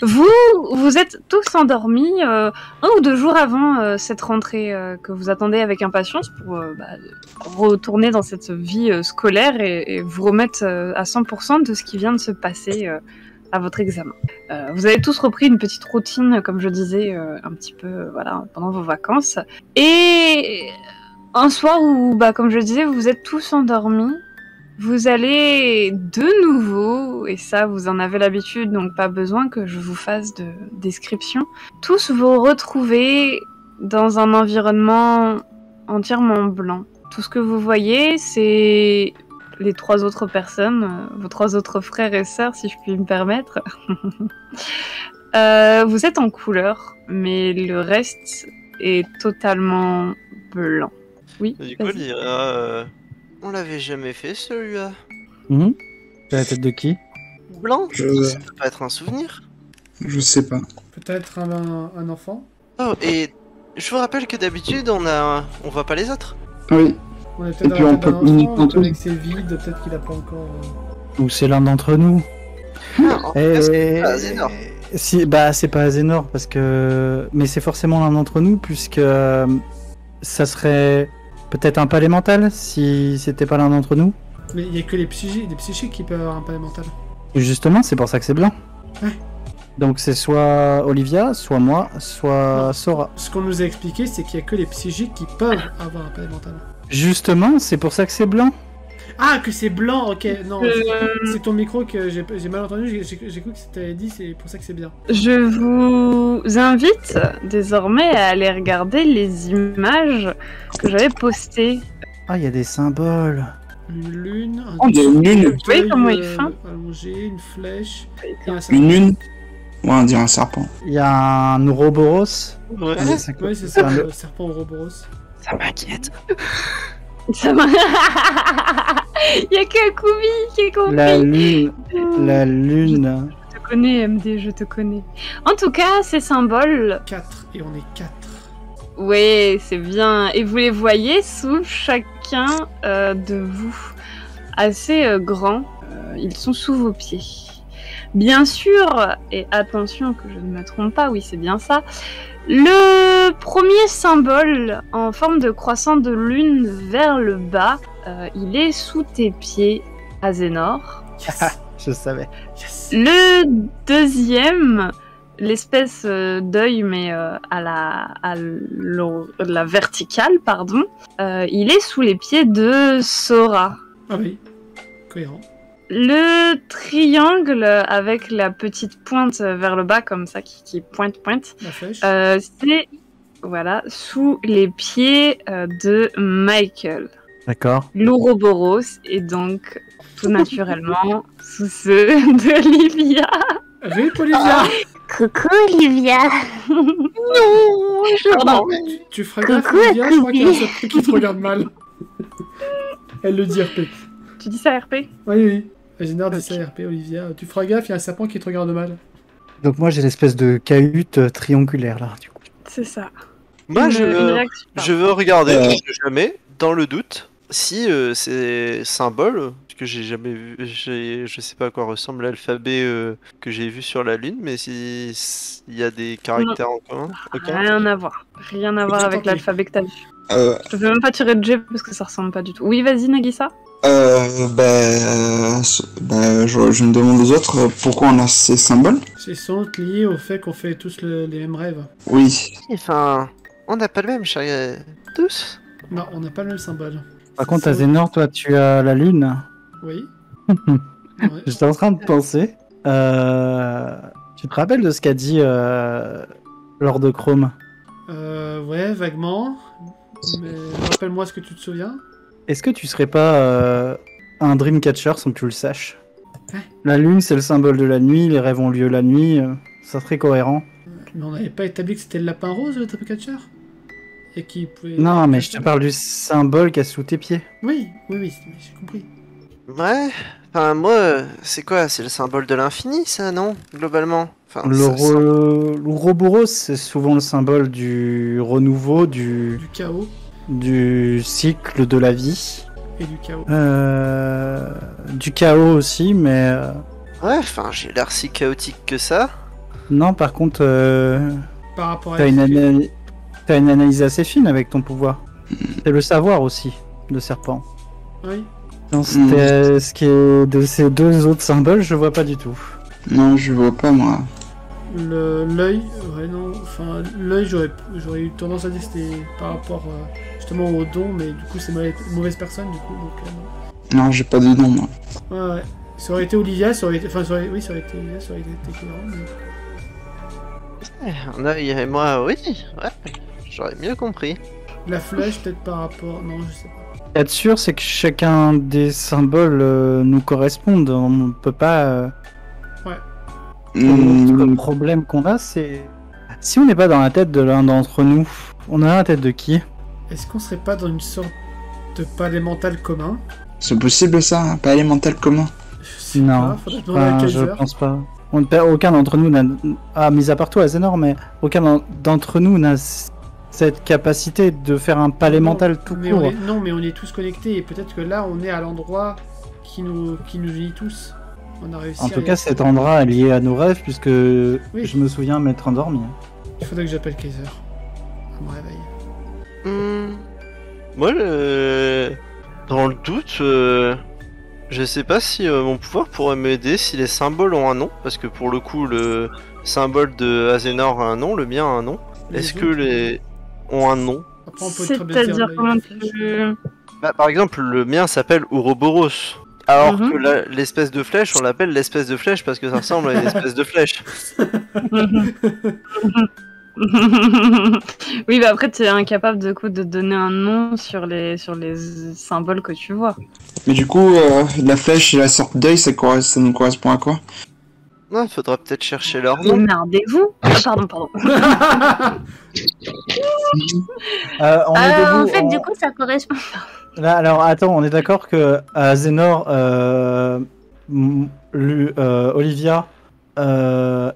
Vous êtes tous endormis 1 ou 2 jours avant cette rentrée que vous attendez avec impatience pour retourner dans cette vie scolaire et vous remettre à 100% de ce qui vient de se passer à votre examen. Vous avez tous repris une petite routine, comme je disais, un petit peu pendant vos vacances. Et un soir où, comme je disais, vous êtes tous endormis, vous allez de nouveau, et ça vous en avez l'habitude, donc pas besoin que je vous fasse de description, tous vous retrouver dans un environnement entièrement blanc. Tout ce que vous voyez, c'est les 3 autres personnes, vos 3 autres frères et sœurs, si je puis me permettre. Vous êtes en couleur, mais le reste est totalement blanc. Oui. Du coup, on l'avait jamais fait celui-là. C'est la tête de qui? Blanc? Ça peut pas être un souvenir? Je sais pas. Peut-être un enfant? Oh, et je vous rappelle que d'habitude, on voit pas les autres. Oui. On est Et peut-être puis on peut uniquement tous. avec ses vides, peut-être qu'il a pas encore... Ou c'est l'un d'entre nous. En tout cas, c'est pas Azénor. Si, c'est pas Azénor, parce que... Mais c'est forcément l'un d'entre nous, puisque ça serait peut-être un palais mental, si c'était pas l'un d'entre nous. Mais il y a que les psychiques qui peuvent avoir un palais mental. Justement, c'est pour ça que c'est blanc. Ouais. Donc c'est soit Olivia, soit moi, soit Sora. Ce qu'on nous a expliqué, c'est qu'il y a que les psychiques qui peuvent avoir un palais mental. Justement, c'est pour ça que c'est blanc. Ah, que c'est blanc, ok. Non, c'est ton micro que j'ai mal entendu. J'ai cru que c'était dit, c'est pour ça que c'est bien. Je vous invite désormais à aller regarder les images que j'avais postées. Ah, il y a des symboles. Une lune, Il y a une lune. Vous voyez comment il fait allongé, une flèche, Une lune. Ouais, on dirait un serpent. Il y a un Ouroboros. Ouais. Ouais, c'est ça, le serpent Ouroboros. Ça m'inquiète. Ça m'a... Il y a que Kubi qui est compris. La lune. Je te connais, MD, je te connais. En tout cas, ces symboles... 4, et on est 4. Oui, c'est bien. Et vous les voyez sous chacun de vous. Assez grands. Ils sont sous vos pieds. Bien sûr, et attention que je ne me trompe pas, oui, c'est bien ça. Le premier symbole en forme de croissant de lune vers le bas, il est sous tes pieds, Azénor. Yes. Je savais. Yes. Le deuxième, l'espèce d'œil, mais à la verticale, pardon, il est sous les pieds de Sora. Ah oui, cohérent. Le triangle avec la petite pointe vers le bas, comme ça, qui pointe. La flèche. C'est sous les pieds de Michael. D'accord. L'Ouroboros est donc tout naturellement sous ceux d'Olivia. Rip Olivia. Coucou Olivia. Non, Pardon. Tu feras gaffe Olivia, je crois qu'il y a un serpent qui te regarde mal. Elle le dit RP. Tu dis ça RP? Oui. Azénor dit ça RP, Olivia. Tu feras gaffe, il y a un serpent qui te regarde mal. Donc moi j'ai l'espèce de cahute triangulaire là, du coup. C'est ça. Moi, je veux regarder, Ouais. jamais, dans le doute, si ces symboles, que j'ai jamais vu, je sais pas à quoi ressemble l'alphabet que j'ai vu sur la Lune, mais si il y a des caractères en commun. Aucun. Rien à voir. Rien à voir avec l'alphabet que t'as vu. Euh, Je peux même pas tirer de J parce que ça ressemble pas du tout. Oui, vas-y Nagisa. je me demande aux autres pourquoi on a ces symboles. C'est sans doute lié au fait qu'on fait tous les mêmes rêves. Oui. Enfin, on n'a pas le même, tous. Non, on n'a pas le même symbole. Par contre, Azénor, toi tu as la lune. Oui. Ouais. J'étais en train de penser. Tu te rappelles de ce qu'a dit Lord Chrome? Ouais, vaguement. Mais rappelle-moi ce que tu te souviens. Est-ce que tu serais pas un Dreamcatcher sans que tu le saches? Ouais. La lune c'est le symbole de la nuit, les rêves ont lieu la nuit, ça serait cohérent. Mais on n'avait pas établi que c'était le lapin rose, le Dreamcatcher? Et qui pouvait... Non, mais je te parle du symbole qu'il y a sous tes pieds. Oui, j'ai compris. Ouais. Enfin, moi, c'est quoi? C'est le symbole de l'infini, ça, non? Globalement. Enfin, L'Ouroboros, c'est souvent le symbole du renouveau, Du chaos du cycle de la vie. et du chaos. Du chaos aussi, mais... Ouais, enfin, j'ai l'air si chaotique que ça. Non, par contre, Par rapport à t'as une analyse assez fine avec ton pouvoir. C'est le savoir aussi, le serpent. Oui. Non, ce qui est de ces deux autres symboles, je vois pas du tout. Non, je vois pas, moi. L'œil, ouais, non. Enfin, l'œil, j'aurais eu tendance à dire que c'était par rapport justement au don, mais du coup, c'est mauvaise personne, du coup. Donc, Non, j'ai pas de nom, moi. ouais. Ça aurait été Olivia, ça aurait été. Enfin, oui, ça aurait été Olivia, ça aurait été éclairant, mais... Un œil et moi, oui, ouais, j'aurais mieux compris. La flèche, peut-être par rapport. Non, je sais pas. Être sûr, c'est que chacun des symboles nous corresponde. On ne peut pas. Le problème qu'on a, c'est. Si on n'est pas dans la tête de l'un d'entre nous, on est dans la tête de qui? Est-ce qu'on serait pas dans une sorte de palais mental commun? C'est possible ça, un palais mental commun? Je sais Non. pas, faudrait demander à Je Kaiser. pense pas. Aucun d'entre nous n'a. Ah, mis à part toi, Azénor, mais aucun d'entre nous n'a cette capacité de faire un palais Non, mental tout mais court. non, mais on est tous connectés et peut-être que là, on est à l'endroit qui nous unit tous. On a réussi En à tout y cas, cet endroit est lié à nos rêves, puisque je me souviens m'être endormi. Il faudrait que j'appelle Kaiser. À mon réveil. Moi, dans le doute, je sais pas si mon pouvoir pourrait m'aider si les symboles ont un nom, parce que pour le coup, le symbole de Azénor a un nom, le mien a un nom. Est-ce que les ont un nom? Après, on peut très bien dire C'est-à-dire l'œil comment et la flèche. tu... Bah, par exemple, le mien s'appelle Ouroboros. Alors Mhm. que l'espèce de flèche, on l'appelle l'espèce de flèche parce que ça ressemble à une espèce de flèche. Oui, bah après, tu es incapable de donner un nom sur les symboles que tu vois. Mais du coup, la flèche et la sorte d'œil, ça nous correspond à quoi? Non, faudra peut-être chercher leur nom. Émerdez-vous. Ah, pardon. On est debout, En fait, du coup, ça correspond. Là, alors attends, on est d'accord que Azénor, Olivia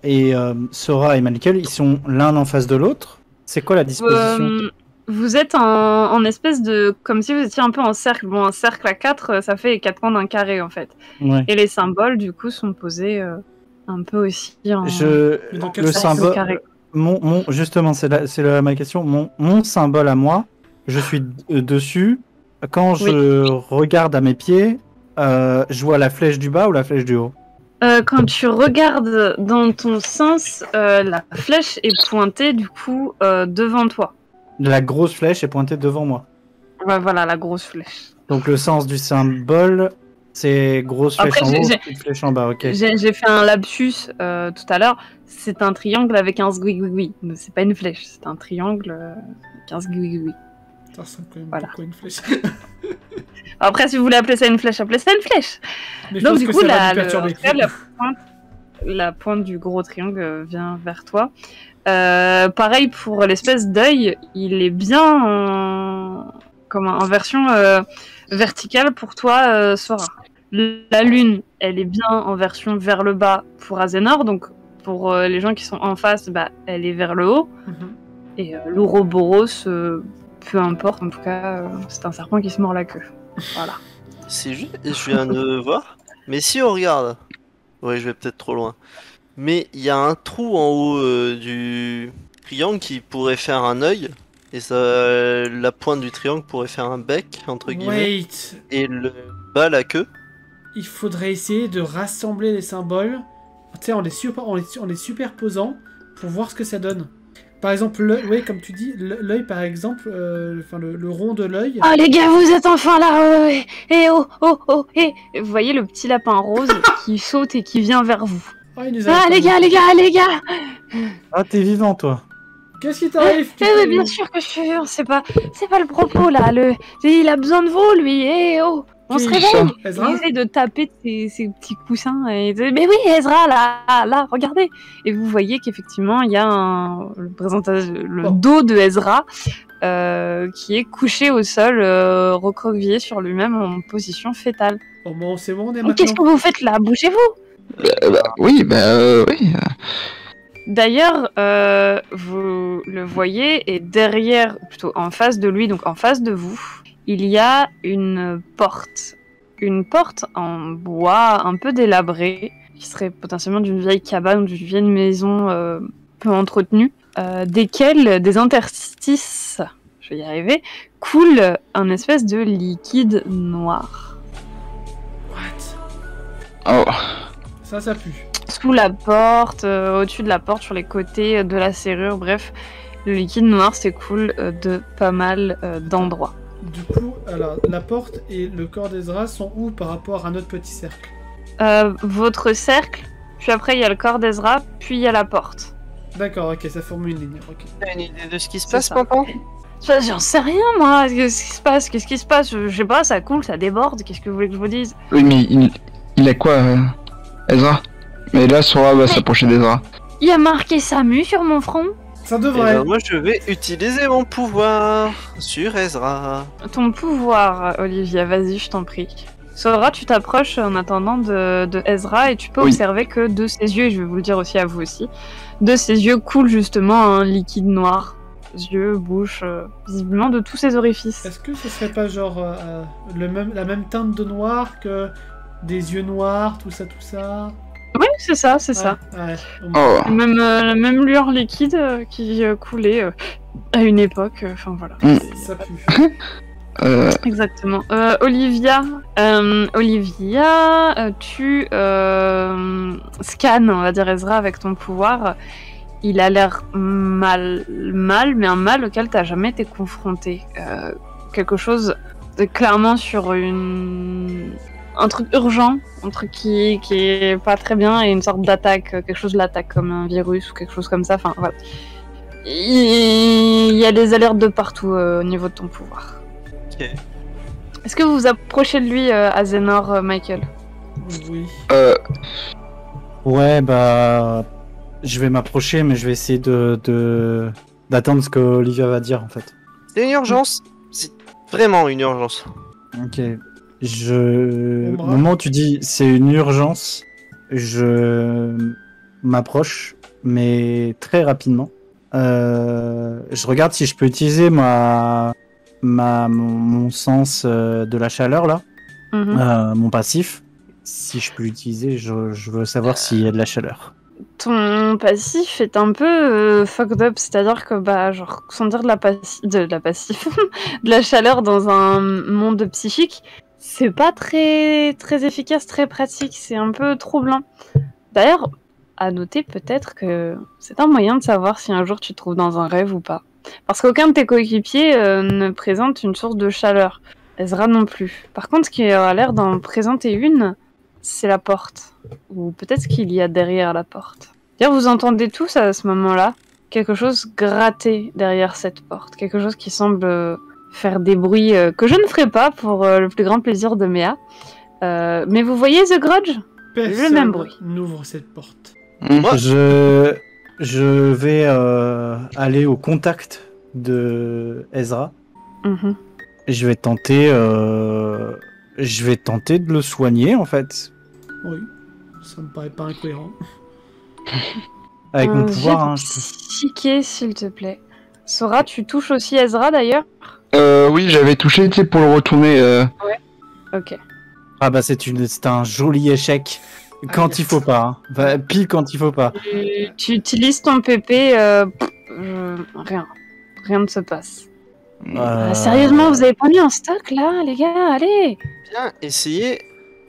et Sora et Malkel, ils sont l'un en face de l'autre. C'est quoi la disposition? Vous êtes en espèce de... Comme si vous étiez un peu en cercle. Bon, un cercle à 4, ça fait 4 coins d'un carré, en fait. Ouais. Et les symboles, du coup, sont posés un peu aussi en... dans quel Le sens, symbole, carré. justement, c'est ma question. Mon symbole à moi, je suis dessus. Quand je regarde à mes pieds, je vois la flèche du bas ou la flèche du haut? Quand tu regardes dans ton sens, la flèche est pointée du coup devant toi. La grosse flèche est pointée devant moi. Ouais, voilà, la grosse flèche. Donc le sens du symbole, c'est grosse flèche Après, en haut, petite flèche en bas, ok. J'ai fait un lapsus tout à l'heure. C'est un triangle avec un sgouigoui. Mais c'est pas une flèche, c'est un triangle avec un sgouigoui. Ça ressemble quand même Voilà. beaucoup à une flèche. Après, si vous voulez appeler ça une flèche, appelez ça une flèche. Mais je Donc pense du que coup, ça va nous perturber. la pointe du gros triangle vient vers toi. Pareil pour l'espèce d'œil, il est bien en version verticale pour toi, Sora. La lune, elle est bien en version vers le bas pour Azénor, donc pour les gens qui sont en face, bah, elle est vers le haut. Et l'Ouroboros, peu importe, en tout cas, c'est un serpent qui se mord la queue. Voilà. C'est juste, je viens de voir. Mais si on regarde, ouais, je vais peut-être trop loin. Mais il y a un trou en haut du triangle qui pourrait faire un œil. Et ça, la pointe du triangle pourrait faire un bec, entre guillemets. Wait. Et le bas, la queue. Il faudrait essayer de rassembler les symboles, tu sais, en les superposant pour voir ce que ça donne. Par exemple, oui, comme tu dis, l'œil, par exemple, le rond de l'œil. Oh les gars, vous êtes enfin là. Vous voyez le petit lapin rose qui saute et qui vient vers vous. Oh, il nous a Ah les gars. Ah, t'es vivant, toi. Qu'est-ce qui t'arrive? Oui, bien sûr que je suis vivant, c'est pas le propos là. Il a besoin de vous, lui. On se réveille. Ezra? Il essaie de taper ses petits coussins. Et il dit, mais oui, Ezra, là, regardez. Et vous voyez qu'effectivement, il y a le dos de Ezra qui est couché au sol, recroquevillé sur lui-même en position fétale. Oh bon, c'est bon, on est Donc, qu'est-ce que maintenant. vous faites là? Bougez-vous. Oui. D'ailleurs, vous le voyez, et derrière, plutôt en face de lui, donc en face de vous, il y a une porte. Une porte en bois un peu délabrée, qui serait potentiellement d'une vieille cabane ou d'une vieille maison peu entretenue, desquels des interstices, je vais y arriver, coule un espèce de liquide noir. What? Oh. Ça pue. Sous la porte, au-dessus de la porte, sur les côtés de la serrure, bref, le liquide noir s'écoule de pas mal d'endroits. Du coup, alors, la porte et le corps d'Ezra sont où par rapport à notre petit cercle? Votre cercle, puis après il y a le corps d'Ezra, puis il y a la porte. D'accord, ok, ça forme une ligne. Ok. T'as une idée de ce qui se C'est passe, ça. Pimpin? J'en sais rien moi, qu'est-ce qui se passe? Qu'est-ce qui se passe? Je sais pas, ça coule, ça déborde, qu'est-ce que vous voulez que je vous dise? Oui, mais il a quoi, Ezra? Mais là, Sora va s'approcher d'Ezra. Il y a marqué Samu sur mon front. Ça Eh devrait. ben, moi, je vais utiliser mon pouvoir sur Ezra. Ton pouvoir, Olivia, vas-y, je t'en prie. Sora, tu t'approches en attendant de Ezra et tu peux Oui. observer que de ses yeux, et je vais vous le dire aussi à vous aussi, de ses yeux coule justement un liquide noir. Yeux, bouche, visiblement de tous ses orifices. Est-ce que ce serait pas genre la même teinte de noir que des yeux noirs, tout ça? Oui, c'est ça, c'est ça. Ouais. Oh. La même lueur liquide qui coulait à une époque, enfin voilà. Ça pue. Exactement. Olivia, tu scannes, on va dire, Ezra avec ton pouvoir. Il a l'air mal, mais un mal auquel t'as jamais été confronté. Quelque chose de clairement sur un truc urgent, un truc qui est pas très bien et une sorte d'attaque, quelque chose l'attaque comme un virus ou quelque chose comme ça. Enfin voilà. Il y a des alertes de partout au niveau de ton pouvoir. Ok. Est-ce que vous vous approchez de lui, Azénor, Michael? Oui. Ouais, bah. Je vais m'approcher, mais je vais essayer d'attendre ce que Olivia va dire en fait. C'est une urgence. C'est vraiment une urgence. Ok. Au Omra. moment où tu dis c'est une urgence, je m'approche, mais très rapidement. Je regarde si je peux utiliser mon sens de la chaleur là, mon passif. Si je peux l'utiliser, je veux savoir s'il y a de la chaleur. Ton passif est un peu fucked up, c'est-à-dire que, bah, genre, sentir de la de la chaleur dans un monde psychique, c'est pas très efficace, très pratique, c'est un peu troublant. D'ailleurs, à noter peut-être que c'est un moyen de savoir si un jour tu te trouves dans un rêve ou pas. Parce qu'aucun de tes coéquipiers ne présente une source de chaleur. Ezra non plus. Par contre, ce qui a l'air d'en présenter une, c'est la porte. Ou peut-être ce qu'il y a derrière la porte. D'ailleurs, vous entendez tous à ce moment-là quelque chose gratter derrière cette porte. Quelque chose qui semble faire des bruits que je ne ferai pas pour le plus grand plaisir de Méa. Mais vous voyez The Grudge? Personne même bruit. n'ouvre cette porte. Moi, Je vais aller au contact de Ezra. Mhm. Et je vais tenter de le soigner en fait. Oui. Ça me paraît pas incohérent. Avec mon jet pouvoir. de Hein, psyché, s'il te plaît. Sora, tu touches aussi Ezra d'ailleurs? Oui, j'avais touché, tu sais, pour le retourner. Ok. Ah bah c'est un joli échec. Quand Aïe. il faut pas. Hein. Bah, pile quand il faut pas. Tu utilises ton PP, rien. Rien ne se passe. Sérieusement, vous avez pas mis en stock là, les gars? Allez! bien essayer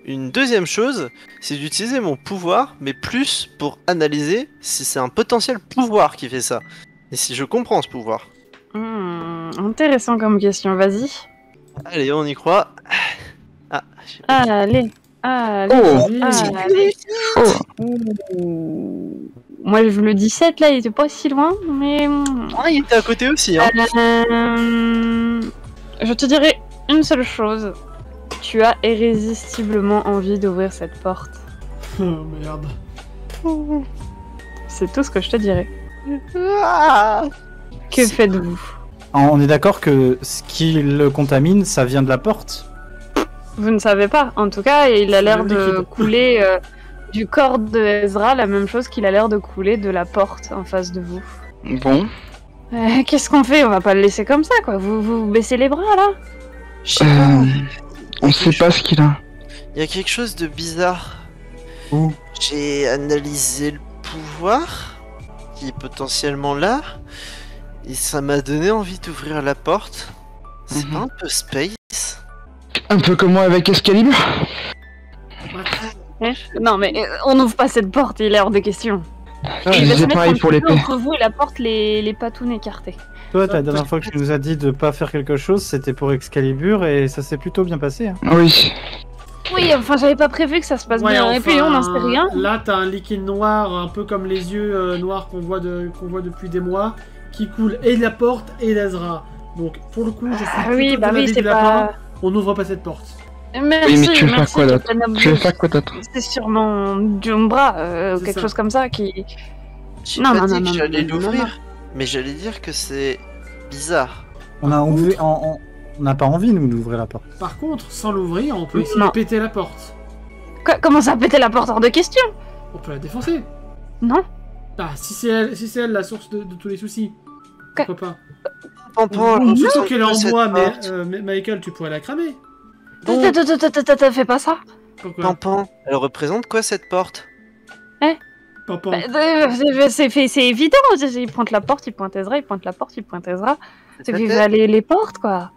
une deuxième chose, c'est d'utiliser mon pouvoir, mais plus pour analyser si c'est un potentiel pouvoir qui fait ça. Et si je comprends ce pouvoir. Intéressant comme question, vas-y. Allez, on y croit. Ah, Allez. Oh. Allez. Ouh. Moi, je le 17 là, il était pas si loin, mais. Ah, il était à côté aussi, hein. Je te dirais une seule chose. Tu as irrésistiblement envie d'ouvrir cette porte. Oh merde. C'est tout ce que je te dirais. Ah. Que faites-vous? On est d'accord que ce qui le contamine, ça vient de la porte. Vous ne savez pas. En tout cas, il a C'est l'air le de liquide. couler du corps de Ezra, la même chose qu'il a l'air de couler de la porte en face de vous. Bon. Qu'est-ce qu'on fait? On va pas le laisser comme ça, quoi. Vous baissez les bras, là? Je sais pas. On sait pas ce qu'il a. Il y a quelque chose de bizarre. Où J'ai analysé le pouvoir qui est potentiellement là et ça m'a donné envie d'ouvrir la porte. C'est pas un peu space? Un peu comme moi avec Excalibur. Non, mais on n'ouvre pas cette porte, il est hors de question. Je Il va se disais mettre pareil un pour petit peu l'épée. entre vous et la porte, les patounes écartées. Toi, la dernière fois que tu nous as dit de pas faire quelque chose, c'était pour Excalibur et ça s'est plutôt bien passé. Hein. Oui. Oui, enfin, j'avais pas prévu que ça se passe bien. Et puis, on n'en sait rien. Là, t'as un liquide noir, un peu comme les yeux noirs qu'on voit depuis des mois, qui coule et de la porte et d'Azra. Donc, pour le coup, je suis oui, bah oui, c'est pas... On n'ouvre pas cette porte. Merci, Oui, mais tu veux faire quoi d'autre? Captain Tu veux Obvious. faire quoi d'autre? C'est sûrement Jumbra, ou C'est quelque ça. chose comme ça, qui... J'ai Non, pas non, dit non, que non, j'allais non, non, l'ouvrir, non. mais j'allais dire que c'est bizarre. On n'a pas envie, nous, d'ouvrir la porte. Par contre, sans l'ouvrir, on peut essayer Non. de péter la porte. Comment ça a pété la porte hors de question? On peut la défoncer. Non. Ah, si c'est elle la source de tous les soucis. Pourquoi pas? Pampan, On je sait sens qu'elle est en cette bois, porte. mais Michael, tu pourrais la cramer. Fais pas ça. Pourquoi? Pampan, elle représente quoi cette porte? Pampan. C'est évident, il pointe la porte, il pointe Ezra, il pointe la porte, il pointe Ezra. C'est ta que tête les portes, quoi.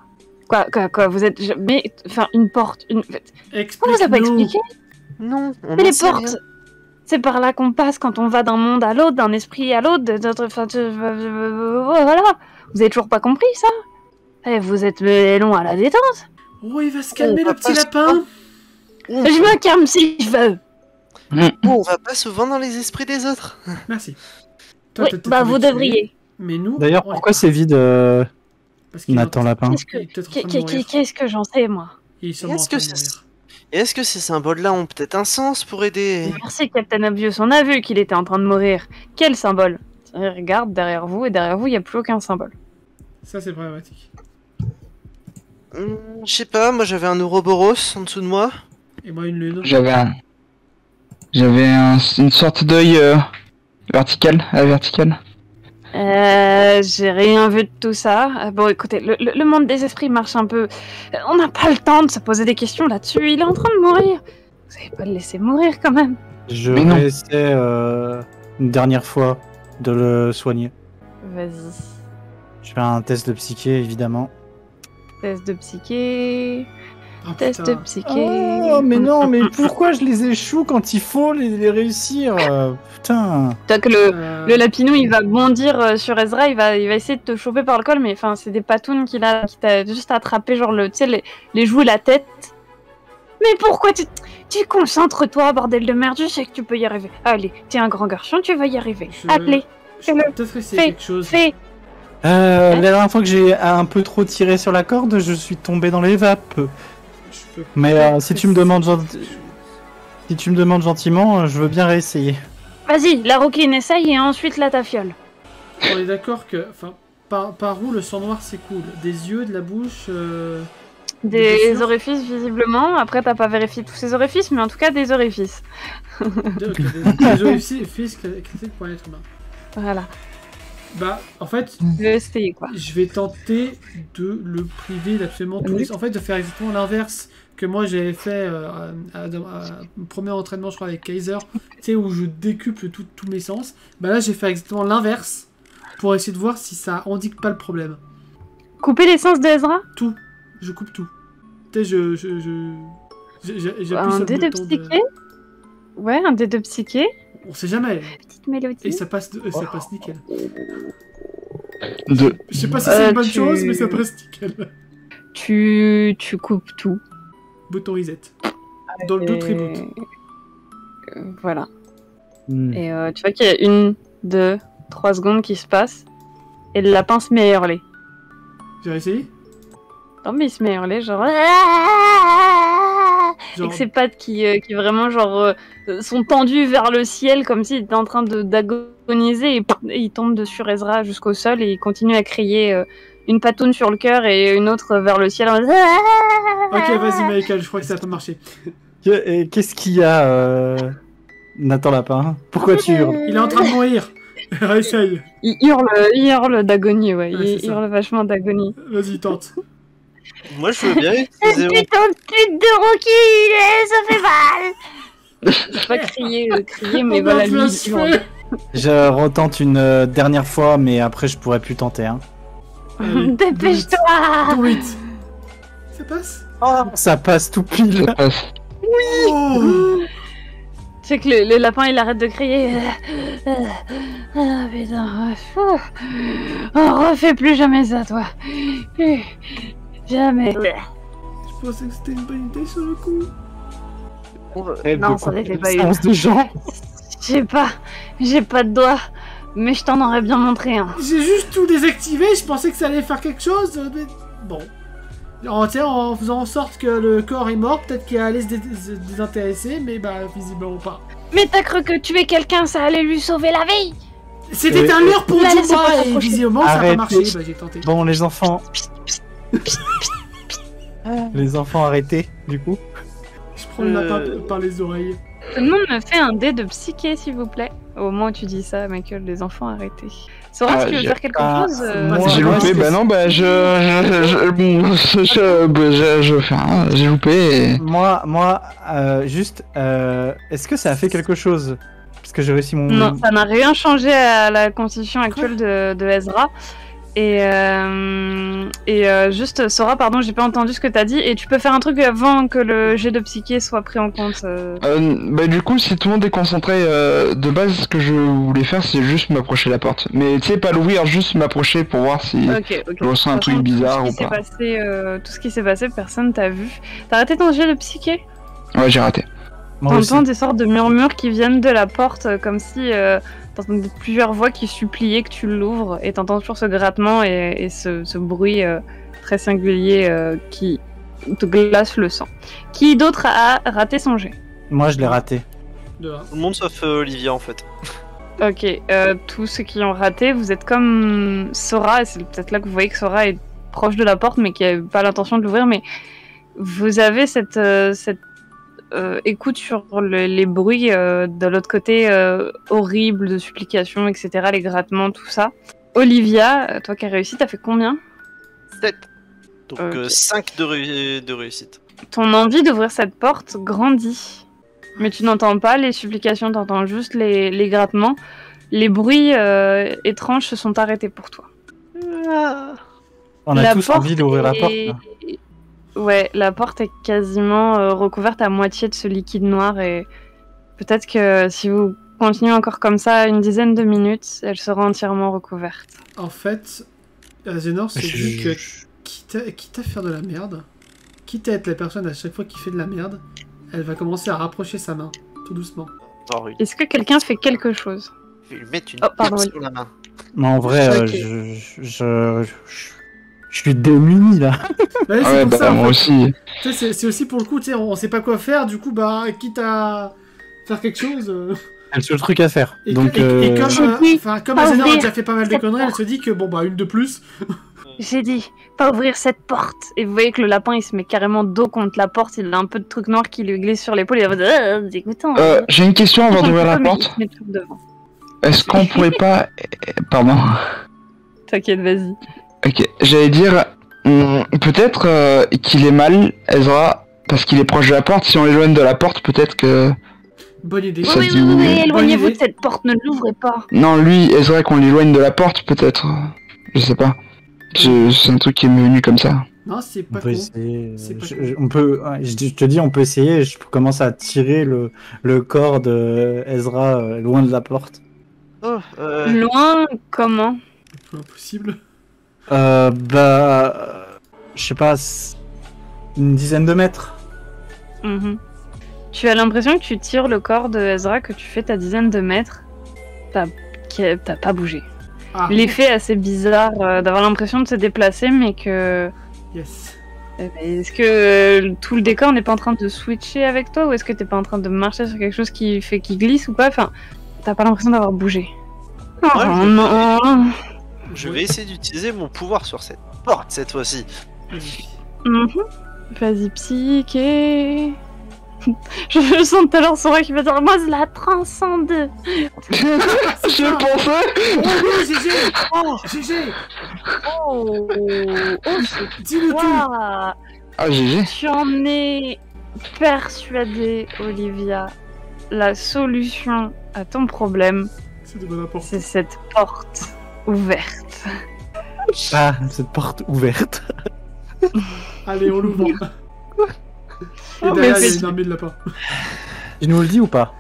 Quoi, vous êtes... Mais, enfin, une porte, Pourquoi vous avez pas Explique-nous. expliqué? Non, on Mais n'en les sait portes, rien. c'est par là qu'on passe quand on va d'un monde à l'autre, d'un esprit à l'autre, voilà. Vous avez toujours pas compris, ça? Vous êtes long à la détente. Oh, il va se calmer, va le petit pas se- lapin. On, Je me calme si je veux. on va pas souvent dans les esprits des autres. Merci. Toi, Oui, t'as peut-être bah envie vous de tuer, devriez. Mais nous... D'ailleurs, on est pourquoi pas. c'est vide, Parce qu'il est Nathan en- Lapin? Qu'est-ce que, Il est peut-être en train de mourir. qu'est-ce que j'en sais, moi? Il est sûrement en Est-ce train que de c'est- mourir. Et est-ce que ces symboles-là ont peut-être un sens pour aider? Merci, Captain Obvious. On a vu qu'il était en train de mourir. Quel symbole? Regarde derrière vous, et derrière vous, il n'y a plus aucun symbole. Ça, c'est problématique. Je sais pas, moi j'avais un Ouroboros en dessous de moi. Et moi, une lune. Une sorte d'œil vertical, à la verticale. J'ai rien vu de tout ça. Bon, écoutez, le monde des esprits marche un peu. On n'a pas le temps de se poser des questions là-dessus. Il est en train de mourir. Vous allez pas le laisser mourir quand même. Je Mais non. vais essayer une dernière fois de le soigner. Vas-y. Je fais un test de psyché, évidemment. Test de psyché. Ah, Test putain. de psyché. Oh, mais non, mais pourquoi je les échoue quand il faut les réussir putain. Toi que Euh, le lapinou, il va bondir sur Ezra, il va essayer de te choper par le col, mais enfin, c'est des patounes qui t'a juste attrapé, genre tu sais, les joues et la tête. Mais pourquoi tu concentres-toi, bordel de merde, je sais que tu peux y arriver. Allez, t'es un grand garçon, tu vas y arriver. Je- Allez, Je peux fais-le. peut-être essayer Fais, quelque chose. fais. La dernière fois que j'ai un peu trop tiré sur la corde, je suis tombé dans les vapes. Je peux Mais peut-être si tu me demandes essayer gentil- quelque chose. Si tu me demandes gentiment, je veux bien réessayer. Vas-y, la roquine essaye et ensuite la tafiole. On est d'accord que, enfin, par où le sang noir s'écoule? Des yeux, de la bouche Des blessures orifices, visiblement. Après, t'as pas vérifié tous ces orifices, mais en tout cas, des orifices. des orifices classiques pour un être humain. Voilà. Bah, en fait, Je vais essayer, quoi. je vais tenter de le priver d'absolument tous les... En fait, de faire exactement l'inverse que moi j'avais fait à mon premier entraînement, je crois, avec Kaiser. Tu sais, où je décuple tous mes sens. Bah là, j'ai fait exactement l'inverse pour essayer de voir si ça indique pas le problème. Couper l'essence de Ezra? Tout. Je coupe tout. Tu sais, j'appuie sur Un le dé de bouton psyché? Ouais, un dé de psyché. On sait jamais. Petite mélodie. Et ça passe nickel. Deux. Je sais pas si c'est une bonne tu- chose, mais ça passe nickel. Tu coupes tout. Bouton reset. Dans le doute, reboot. Voilà. Hmm. Et tu vois qu'il y a 1, 2, 3 secondes qui se passent. Et le lapin se met à hurler. J'ai essayé Non, mais il se met à hurler, genre. Genre, Avec ses pattes qui vraiment, genre, sont tendues vers le ciel comme s'il était en train d'agoniser. Et il tombe dessus Ezra jusqu'au sol et il continue à crier une patoune sur le cœur et une autre vers le ciel. En mode, Ok, vas-y, Michael, je crois que ça a pas marché. Et qu'est-ce qu'il y a, Nathan Lapin? Pourquoi tu hurles? Il est en train de mourir. Essaye. Il hurle d'agonie, ouais. Ouais, Il c'est ça. hurle vachement d'agonie. Vas-y, tente. Moi je veux bien utiliser mon... Putain de pute de Rocky, ça fait mal. J'ai pas crié, mais On voilà, en plein lui, ce il feu. Je retente une dernière fois, mais après je pourrais plus tenter. Hein. Allez, Dépêche-toi! do it. Ça passe? Ça passe tout pile. Ça passe. Oh. Tu sais que le lapin il arrête de crier. Ah putain, on refait plus jamais ça, toi. Plus jamais. Je pensais que c'était une bonne idée sur le coup. Non, ça n'était pas eu. Sens de gens. J'ai pas de doigts, mais je t'en aurais bien montré un. J'ai juste tout désactivé, je pensais que ça allait faire quelque chose, mais bon. En faisant en sorte que le corps est mort, peut-être qu'il allait se désintéresser, mais bah visiblement pas. Mais t'as cru que tuer quelqu'un, ça allait lui sauver la vie? C'était un leurre pour Là, laissez Jumba pas et s'approcher. visiblement ça a pas Arrêtez. marché, bah j'ai tenté. Bon, les enfants. Les enfants arrêtés, du coup. Je prends le lapin par les oreilles. Tout le monde me fait un dé de psyché, s'il vous plaît. Au moment où tu dis ça, Michael, les enfants arrêtés. Sora, Ah, tu veux faire quelque ah, chose moi, J'ai moi, loupé, c'est- bah non, bah je fais rien, j'ai loupé et... Moi, juste, est-ce que ça a fait quelque chose? Parce que j'ai réussi mon. Non, ça n'a rien changé à la constitution actuelle de Ezra. Et juste, Sora, pardon, j'ai pas entendu ce que t'as dit. Et tu peux faire un truc avant que le jet de psyché soit pris en compte. Bah du coup, si tout le monde est concentré, de base, ce que je voulais faire, c'est juste m'approcher de la porte. Mais tu sais, pas l'ouvrir, juste m'approcher pour voir si Ok. je ressens un De toute truc façon, bizarre tout ou ce qui pas. s'est passé, tout ce qui s'est passé, personne t'a vu. T'as arrêté ton jet de psyché? Ouais, j'ai raté. Moi aussi. T'entends des sortes de murmures qui viennent de la porte, comme si t'entends plusieurs voix qui suppliaient que tu l'ouvres, et t'entends toujours ce grattement et ce bruit très singulier qui te glace le sang. Qui d'autre a raté son jet? Moi, je l'ai raté. De un. Tout le monde sauf Olivia en fait. Ok, tous ceux qui ont raté, vous êtes comme Sora, et c'est peut-être là que vous voyez que Sora est proche de la porte, mais qui n'a pas l'intention de l'ouvrir, mais vous avez cette écoute sur les bruits de l'autre côté horrible de supplications, etc., les grattements, tout ça. Olivia, toi qui as réussi, t'as fait combien? 7. Donc Ok. 5 de réussite. Ton envie d'ouvrir cette porte grandit, mais tu n'entends pas les supplications, t'entends juste les grattements. Les bruits étranges se sont arrêtés pour toi. On a La tous porte envie d'ouvrir la porte. est- là. Ouais, la porte est quasiment recouverte à moitié de ce liquide noir et peut-être que si vous continuez encore comme ça une dizaine de minutes, elle sera entièrement recouverte. En fait, Azénor se dit que quitte à faire de la merde, quitte à être la personne à chaque fois qui fait de la merde, elle va commencer à rapprocher sa main, tout doucement. Oh, oui. Est-ce que quelqu'un fait quelque chose? Je vais lui mettre une Oh, pardon, tape oui. sur la main. Mais en vrai, Ok. je suis démuni là. Bah oui, Ah c'est ouais, pour bah ça, en moi fait. aussi. Tu sais, c'est aussi pour le coup, tu sais, on sait pas quoi faire, du coup, bah, quitte à faire quelque chose. C'est le seul truc à faire. Et, Donc, et comme, Je dis, enfin, comme pas Azénor a ouvrir déjà fait pas mal de cette conneries, elle porte. se dit que bon, bah, une de plus. J'ai dit, pas ouvrir cette porte. Et vous voyez que le lapin, il se met carrément dos contre la porte, il a un peu de truc noir qui lui glisse sur l'épaule, il va dégoûtant. J'ai une question avant d'ouvrir la Mais il porte. se met tout devant. Est-ce qu'on pourrait pas... Pardon. T'inquiète, vas-y. Ok, j'allais dire... peut-être qu'il est mal, Ezra, parce qu'il est proche de la porte. Si on l'éloigne de la porte, peut-être que... Bonne idée. Ça Oui, dit oui. éloignez-vous Bonne de cette porte, ne l'ouvrez pas. Non, lui, Ezra, qu'on l'éloigne de la porte, peut-être. Je sais pas. C'est un truc qui m'est venu comme ça. Non, c'est on pas peut con. essayer. C'est pas On peut. Ouais, je te dis, on peut essayer. Je commence à tirer le corps de Ezra loin de la porte. Oh, Loin, comment? Impossible. Je sais pas, une dizaine de mètres. Mhm. Tu as l'impression que tu tires le corps de Ezra, que tu fais ta dizaine de mètres. T'as pas bougé. Ah, L'effet est assez bizarre d'avoir l'impression de se déplacer, mais que... yes. Est-ce que tout le décor n'est pas en train de switcher avec toi, ou est-ce que t'es pas en train de marcher sur quelque chose qui fait qu'il glisse ou pas? Enfin, t'as pas l'impression d'avoir bougé. Ouais, Oh je- non. je vais essayer d'utiliser mon pouvoir sur cette porte cette fois-ci. Mhm. Vas-y, psyché. Je sens tout à l'heure Sora qui va dire moi je la transcende. Je pensais. Oh oui, GG. Oh, GG. Oh, c'est Dis-le tout. toi. Ah, GG. Tu en es persuadée, Olivia. la solution à ton problème, C'est de bonne apporte. c'est cette porte ouverte. Ah, cette porte ouverte. Allez, on l'ouvre. Et Oh, derrière, mais il y a c'est- une armée de lapins. Tu nous le dis ou pas?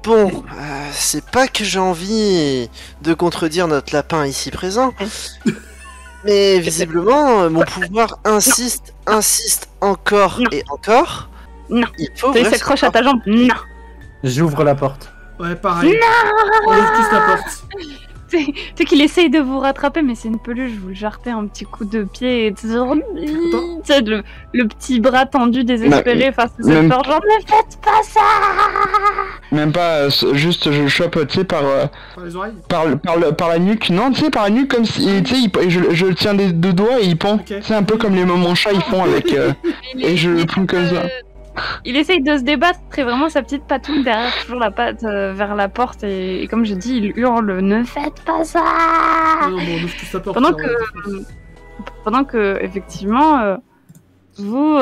Bon, c'est pas que j'ai envie de contredire notre lapin ici présent, mais visiblement, mon pouvoir insiste encore Non. et encore. Non. Il faut Tu ouvrir s'accroche cette à ta jambe. Non. J'ouvre la porte. Ouais, pareil. On ouvre tous la porte. C'est qu'il essaye de vous rattraper, mais c'est une peluche. Vous le jartez un petit coup de pied et tu sais, le petit bras tendu, désespéré face à cette même- porte. Genre, ne faites pas ça. Même pas, juste je chope, tu sais, Par les oreilles. par la nuque. Non, tu sais, par la nuque, comme si, tu sais, je le tiens des deux doigts et il pend. Ok. C'est un peu comme les moments chats ils font avec. Et je le plie comme ça. Il essaye de se débattre et vraiment sa petite patouille derrière toujours la patte vers la porte et comme je dis, il hurle ne faites pas ça. Non, bon, on ouvre tous la porte. Pendant alors, que- Pendant que effectivement vous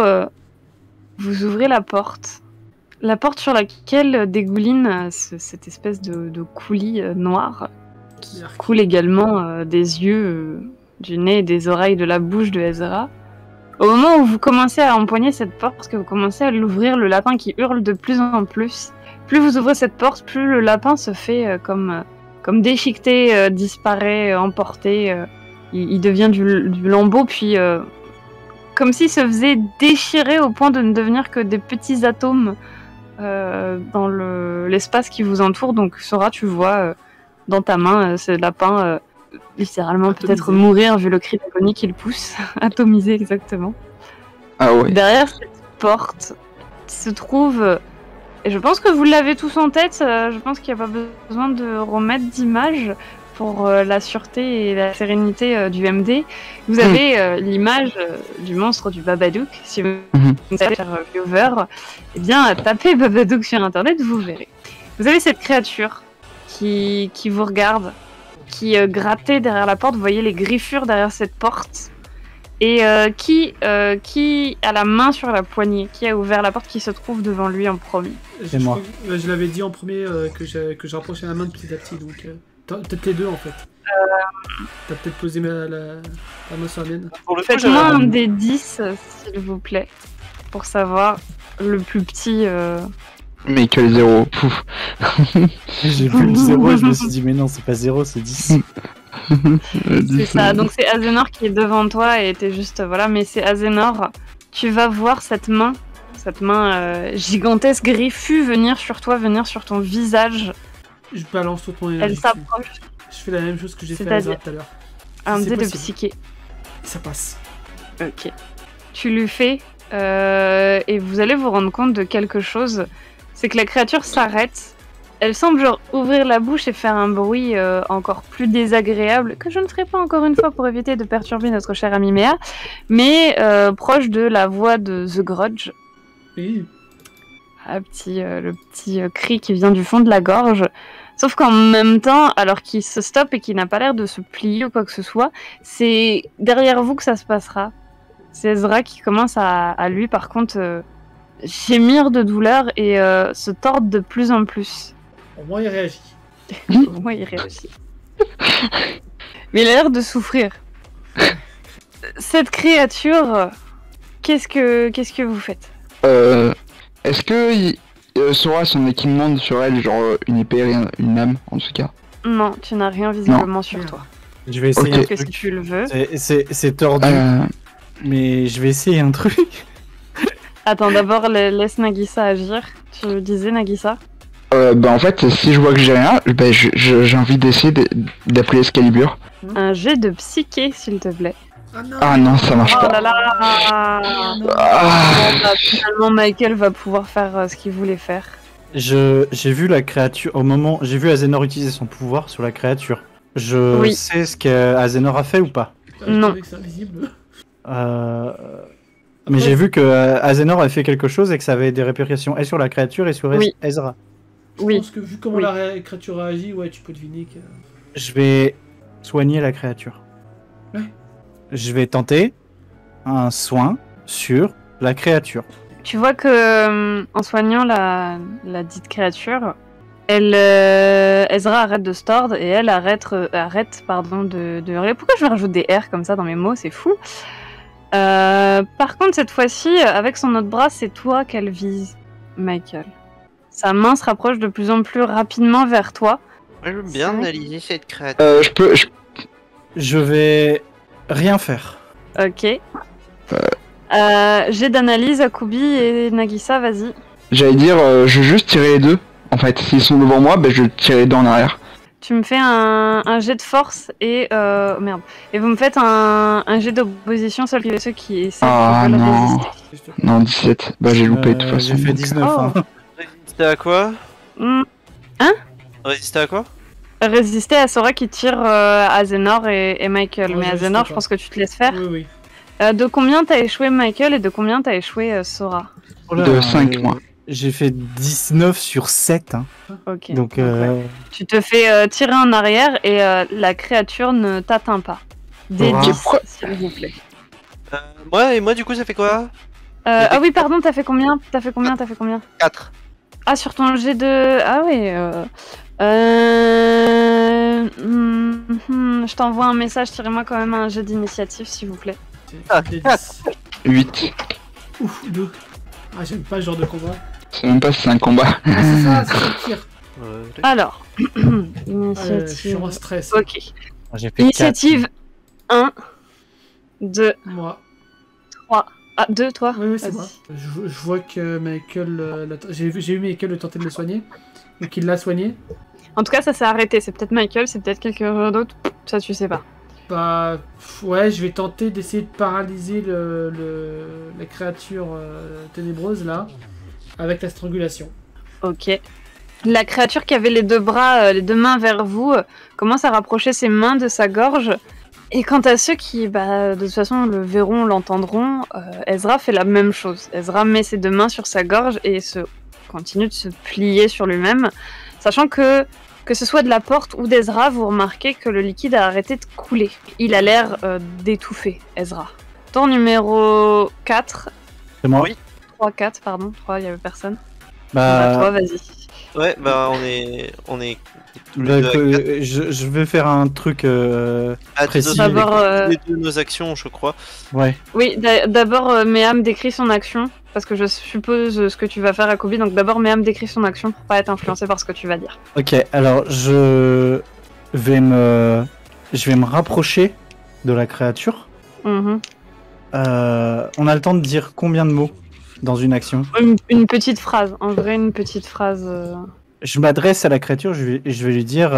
ouvrez la porte sur laquelle dégouline cette espèce de coulis noir qui Merde. coule également des yeux, du nez et des oreilles de la bouche de Ezra. Au moment où vous commencez à empoigner cette porte, parce que vous commencez à l'ouvrir, le lapin qui hurle de plus en plus. Plus vous ouvrez cette porte, plus le lapin se fait comme déchiqueté, disparaît, emporté. Il devient du lambeau, puis comme s'il se faisait déchirer au point de ne devenir que des petits atomes dans l'espace qui vous entoure. Donc Sora, tu vois dans ta main ce lapin littéralement Atomisé. peut-être mourir vu le cri d'agonie qu'il pousse. Atomisé exactement. Ah ouais. Derrière cette porte se trouve, et je pense que vous l'avez tous en tête, je pense qu'il n'y a pas besoin de remettre d'image pour la sûreté et la sérénité du MD. Vous avez l'image du monstre du Babadook. Si vous savez faire viewer, eh bien tapez Babadook sur internet, vous verrez. Vous avez cette créature qui vous regarde, qui grattait derrière la porte. Vous voyez les griffures derrière cette porte. Et qui a la main sur la poignée, qui a ouvert la porte, qui se trouve devant lui en premier. C'est moi. Je l'avais dit en premier que je rapprochais la main de petit à petit, donc peut-être les deux en fait. T'as peut-être posé la main sur la mienne. Pour le coup, Faites-moi j'avais- un des 10, s'il vous plaît, pour savoir le plus petit. Mais quel zéro. Pouf. J'ai vu le 0 et je me suis dit, mais non, c'est pas 0, c'est 10. C'est ça, donc c'est Azénor qui est devant toi et t'es juste. Voilà, mais c'est Azénor. Tu vas voir cette main gigantesque, griffue, venir sur toi, venir sur ton visage. Je balance toute mon Elle énergie. s'approche. Je fais la même chose que j'ai fait à C'est-à-dire Ezra tout à l'heure. Un C'est dé de possible. psyché. Ça passe. Ok. Tu lui fais, et vous allez vous rendre compte de quelque chose. C'est que la créature s'arrête. Elle semble genre ouvrir la bouche et faire un bruit encore plus désagréable, que je ne ferai pas encore une fois pour éviter de perturber notre cher ami Méa, mais proche de la voix de The Grudge. Oui. Le petit cri qui vient du fond de la gorge. Sauf qu'en même temps, alors qu'il se stoppe et qu'il n'a pas l'air de se plier ou quoi que ce soit, c'est derrière vous que ça se passera. C'est Ezra qui commence à lui, par contre, gémir de douleur et se tordre de plus en plus. Au moins il réagit. Au moins, il réagit. Mais il a l'air de souffrir. Cette créature, qu'est-ce que vous faites? Est-ce que Sora a son équipement sur elle, genre une épée, une lame en tout cas? Non, tu n'as rien visiblement sur toi. Je vais essayer Ok. un Que si truc. tu le veux. C'est tordu, mais je vais essayer un truc. Attends, d'abord, laisse Nagisa agir. Tu le disais, Nagisa? Bah en fait, si je vois que j'ai rien, bah, j'ai envie d'essayer d'appeler Excalibur. Un jet de psyché, s'il te plaît. Ah non. Ah non, ça marche Oh pas. là là. Ah, Bon, bah, finalement, Michael va pouvoir faire ce qu'il voulait faire. J'ai vu la créature au moment. J'ai vu Azénor utiliser son pouvoir sur la créature. Je Oui. sais ce qu'Azénor a fait ou pas. Non. Avec ça visible. Mais j'ai vu que Azénor a fait quelque chose et que ça avait des répercussions et sur la créature et sur Oui. Ezra. Je Oui. pense que vu comment Oui. la créature réagit, ouais, tu peux deviner que. Je vais soigner la créature. Ouais. Je vais tenter un soin sur la créature. Tu vois que en soignant la dite créature, Ezra arrête de se tordre et elle arrête de hurler. Pourquoi je me rajoute des R comme ça dans mes mots, c'est fou. Par contre, cette fois-ci, avec son autre bras, c'est toi qu'elle vise, Michael. Sa main se rapproche de plus en plus rapidement vers toi. Moi, je veux bien analyser cette créature. Je vais rien faire. Ok. J'ai d'analyse à Kubi et Nagisa, vas-y. J'allais dire, je vais juste tirer les deux. En fait, s'ils sont devant moi, ben, je tire les deux en arrière. Tu me fais un jet de force et... merde. Et vous me faites un jet d'opposition, ceux qui essaient de résister. Non, 17. Bah, j'ai loupé de toute façon. J'ai fait 19. Hein. Résister à quoi? Hein? Résister à quoi? Résister à Sora qui tire à Zénor et Michael. Non, mais à Zénor, je pense que tu te laisses faire. Oui. De combien t'as échoué Michael et de combien t'as échoué Sora? De 5, moi. J'ai fait 19 sur 7. Hein. Ok. Donc, Tu te fais tirer en arrière et la créature ne t'atteint pas. Des Sora. 10, s'il vous plaît. Moi, du coup, ça fait quoi? Ah oui, pardon, t'as fait combien? 4. Ah, sur ton jet de... Ah oui, je t'envoie un message, tirez-moi quand même un jet d'initiative, s'il vous plaît. 8. Ouf, 2. Ah, j'aime pas ce genre de combat. Je sais même pas si c'est un combat. Ah, c'est ça, c'est le tir. Alors, Je suis initiative... en stress. Ok. j'ai fait Initiative 1, 2, Moi. 3... Ah, 2, toi? Oui, c'est Vas-y. moi. Je vois que Michael... j'ai eu Michael de tenter de le soigner. Donc il l'a soigné. En tout cas, ça s'est arrêté. C'est peut-être Michael, c'est peut-être quelqu'un d'autre. Ça, tu sais pas. Bah... Ouais, je vais tenter d'essayer de paralyser la créature ténébreuse, là. Avec la strangulation. Ok. La créature qui avait les deux bras, les deux mains vers vous, commence à rapprocher ses mains de sa gorge. Et quant à ceux qui, de toute façon, le verront, l'entendront, Ezra fait la même chose. Ezra met ses deux mains sur sa gorge et continue de se plier sur lui-même. Sachant que ce soit de la porte ou d'Ezra, vous remarquez que le liquide a arrêté de couler. Il a l'air d'étouffer, Ezra. Tour numéro 4. C'est moi. Oui. 3, 4, pardon. 3, il n'y avait personne. Bah, Toi, vas-y. Ouais, bah on est tous les bah, deux à 4. je vais faire un truc précis. D'abord, Les deux nos actions, je crois. Ouais. Oui, d'abord, Méam décrit son action, parce que je suppose ce que tu vas faire à Kobe, donc d'abord, Méam décrit son action pour pas être influencé par ce que tu vas dire. Ok, alors je vais me rapprocher de la créature. Mhm. On a le temps de dire combien de mots dans une action? Une petite phrase, en vrai, une petite phrase. Je m'adresse à la créature, je vais lui dire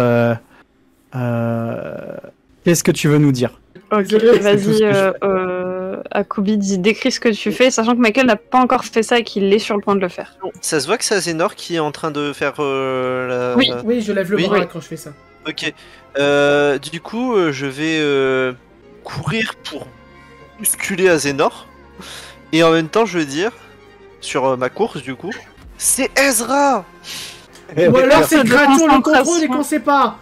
qu'est-ce que tu veux nous dire? Ok, Désolé, c'est tout ce vas-y, que Akobi, décris ce que tu fais, sachant que Michael n'a pas encore fait ça et qu'il est sur le point de le faire. Ça se voit que c'est Azénor qui est en train de faire la... Oui. Oui, je lève le Oui. bras Oui. quand je fais ça. Ok. Du coup, je vais courir pour bousculer Azénor. Et en même temps, je veux dire, sur ma course, du coup, c'est Ezra! Ou alors c'est de une créature le concentration. contrôle et qu'on sait pas.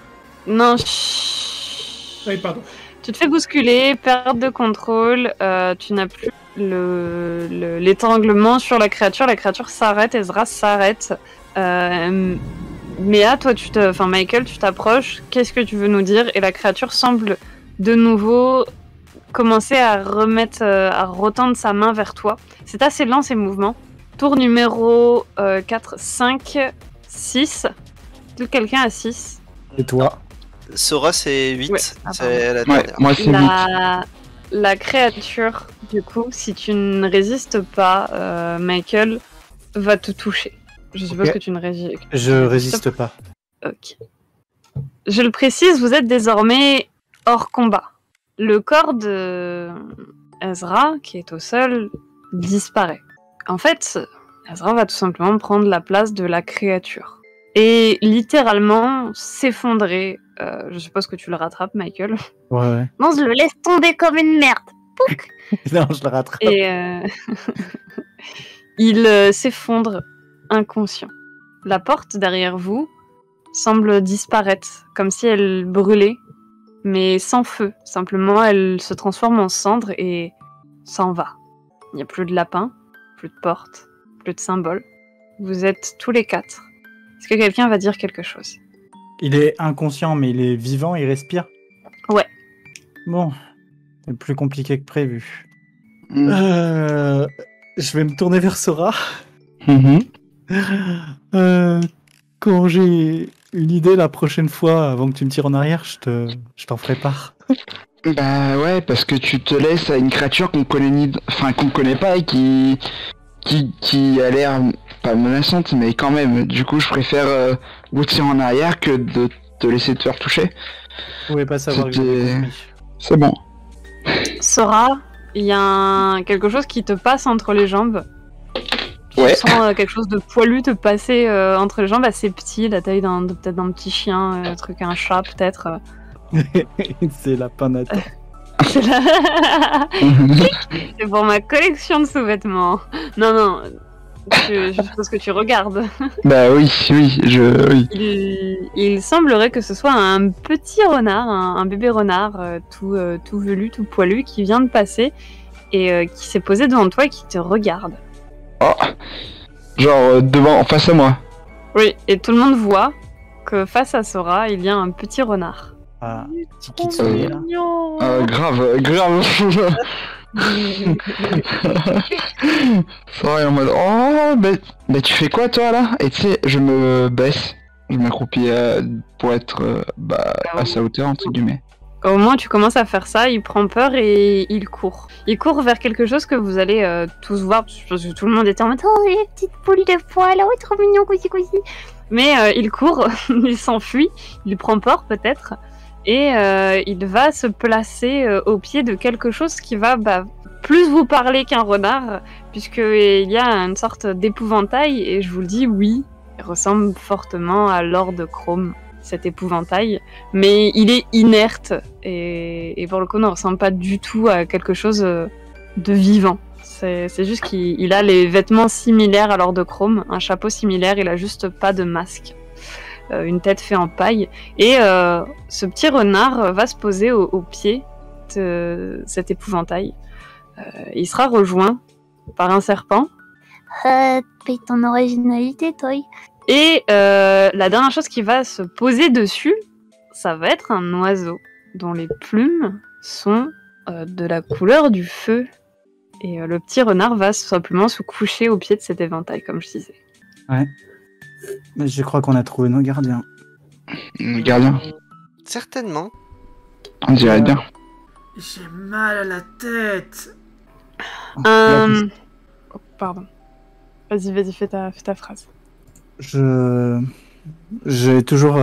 Non, chut. Oui, pardon. Tu te fais bousculer, perte de contrôle, tu n'as plus l'étranglement sur la créature s'arrête, Ezra s'arrête. Méa, toi, Michael, tu t'approches, qu'est-ce que tu veux nous dire? Et la créature semble de nouveau commencer à retendre sa main vers toi. C'est assez lent ces mouvements. Tour numéro 4, 5, 6. Quelqu'un à 6. Et toi? Sora, c'est 8. Ouais. C'est la Ouais, dernière. moi c'est 8. La créature, du coup, si tu ne résistes pas, Michael va te toucher. Je suppose Ok. que tu ne résistes. Je résiste pas. Ok. Je le précise, vous êtes désormais hors combat. Le corps de Ezra, qui est au sol, disparaît. En fait, Ezra va tout simplement prendre la place de la créature. Et littéralement s'effondrer. Je suppose que tu le rattrapes, Michael. Ouais. Non, je le laisse tomber comme une merde. Pouc. Non, je le rattrape. Et il s'effondre inconscient. La porte derrière vous semble disparaître, comme si elle brûlait, mais sans feu. Simplement, elle se transforme en cendre et s'en va. Il n'y a plus de lapin, plus de porte, plus de symbole. Vous êtes tous les 4. Est-ce que quelqu'un va dire quelque chose? Il est inconscient, mais il est vivant, il respire. Ouais. Bon, c'est plus compliqué que prévu. Mm. Je vais me tourner vers Sora. Mhm. Quand j'ai une idée la prochaine fois, avant que tu me tires en arrière, je t'en ferai part. Bah ouais, parce que tu te laisses à une créature qu'on connaît qu'on connaît pas et qui a l'air pas menaçante, mais quand même. Du coup, je préfère vous tirer en arrière que de te laisser te faire toucher. Vous pouvez pas savoir que C'était- j'ai compris. C'est bon. Sora, il y a quelque chose qui te passe entre les jambes. Tu Ouais. sens quelque chose de poilu te passer entre les jambes, assez petit, la taille peut-être d'un petit chien, un chat peut-être. C'est lapin Nathan. C'est c'est pour ma collection de sous-vêtements. Non, je suppose que tu regardes. Bah oui, oui. Il semblerait que ce soit un petit renard, un bébé renard tout velu, tout poilu, qui vient de passer et qui s'est posé devant toi et qui te regarde. Oh. Genre face à moi. Oui, et tout le monde voit que face à Sora, il y a un petit renard. Ah, petit kitsune, là. Mignon. Grave. Ça est en mode oh bah tu fais quoi toi là? Et tu sais, je me baisse, je m'accroupis pour être à sa hauteur entre guillemets. Au moins, tu commences à faire ça, il prend peur et il court. Il court vers quelque chose que vous allez tous voir, parce que tout le monde était en mode « Oh, les petites poules de poils, oh, trop mignon, cousi. » Mais il court, il s'enfuit, il prend peur peut-être, et il va se placer au pied de quelque chose qui va plus vous parler qu'un renard, puisqu'il y a une sorte d'épouvantail, et je vous le dis, oui, il ressemble fortement à Lord Chrome. Cet épouvantail, mais il est inerte et pour le coup ne ressemble pas du tout à quelque chose de vivant. C'est juste qu'il a les vêtements similaires à Lord Chrome, un chapeau similaire, il a juste pas de masque, une tête faite en paille, et ce petit renard va se poser au pied de cet épouvantail. Il sera rejoint par un serpent. Paye ton originalité, toi. Et la dernière chose qui va se poser dessus, ça va être un oiseau dont les plumes sont de la couleur du feu. Et le petit renard va simplement se coucher au pied de cet éventail, comme je disais. Ouais. Mais je crois qu'on a trouvé nos gardiens. Gardien, Certainement. on dirait bien. J'ai mal à la tête. Oh, pardon. Vas-y, fais ta phrase. J'ai toujours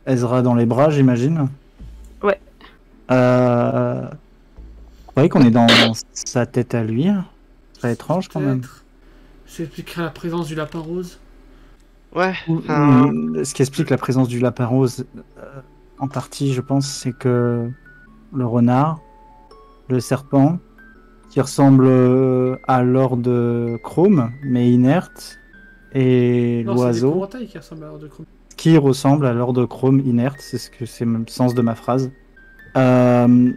Ezra dans les bras, j'imagine. Ouais. Vous voyez qu'on est dans sa tête à lui. Très étrange quand même. Peut-être. Ça expliquerait la présence du lapin rose. Ouais. Ce qui explique la présence du lapin rose, en partie, je pense, c'est que le renard, le serpent, qui ressemble à Lord Chrome, mais inerte, et Non, l'oiseau, c'est l'épouvantail qui ressemble à Lord Chrome. qui ressemble à Lord Chrome inerte, c'est le sens de ma phrase. Ce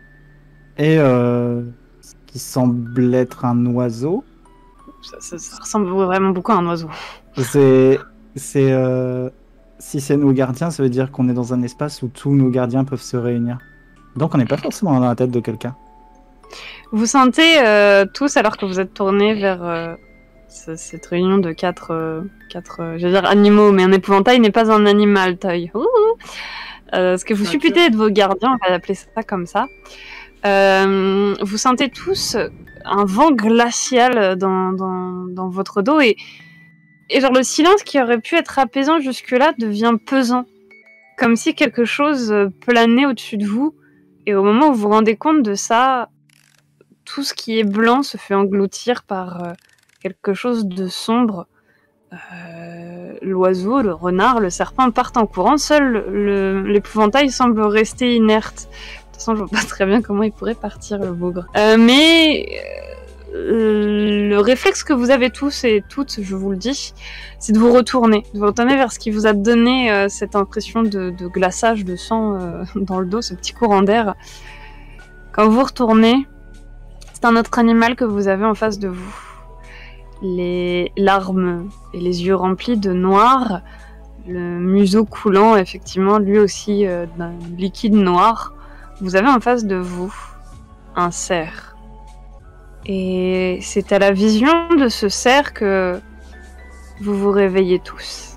qui semble être un oiseau. Ça ressemble vraiment beaucoup à un oiseau. Si c'est nos gardiens, ça veut dire qu'on est dans un espace où tous nos gardiens peuvent se réunir. Donc on n'est pas forcément dans la tête de quelqu'un. Vous sentez tous, alors que vous êtes tournés vers cette réunion de quatre je veux dire animaux, mais un épouvantail n'est pas un animal, Toy. Ce que vous supputez de vos gardiens, on va appeler ça comme ça. Vous sentez tous un vent glacial dans votre dos et genre le silence qui aurait pu être apaisant jusque-là devient pesant. Comme si quelque chose planait au-dessus de vous et au moment où vous vous rendez compte de ça, tout ce qui est blanc se fait engloutir par quelque chose de sombre. L'oiseau, le renard, le serpent partent en courant. Seul l'épouvantail semble rester inerte. De toute façon, je vois pas très bien comment il pourrait partir, le bougre. Mais le réflexe que vous avez tous et toutes, je vous le dis, c'est de vous retourner vers ce qui vous a donné cette impression de glaçage, de sang dans le dos, ce petit courant d'air. Quand vous retournez, c'est un autre animal que vous avez en face de vous. les larmes et les yeux remplis de noir, le museau coulant effectivement lui aussi d'un liquide noir. Vous avez en face de vous un cerf. Et c'est à la vision de ce cerf que vous vous réveillez tous.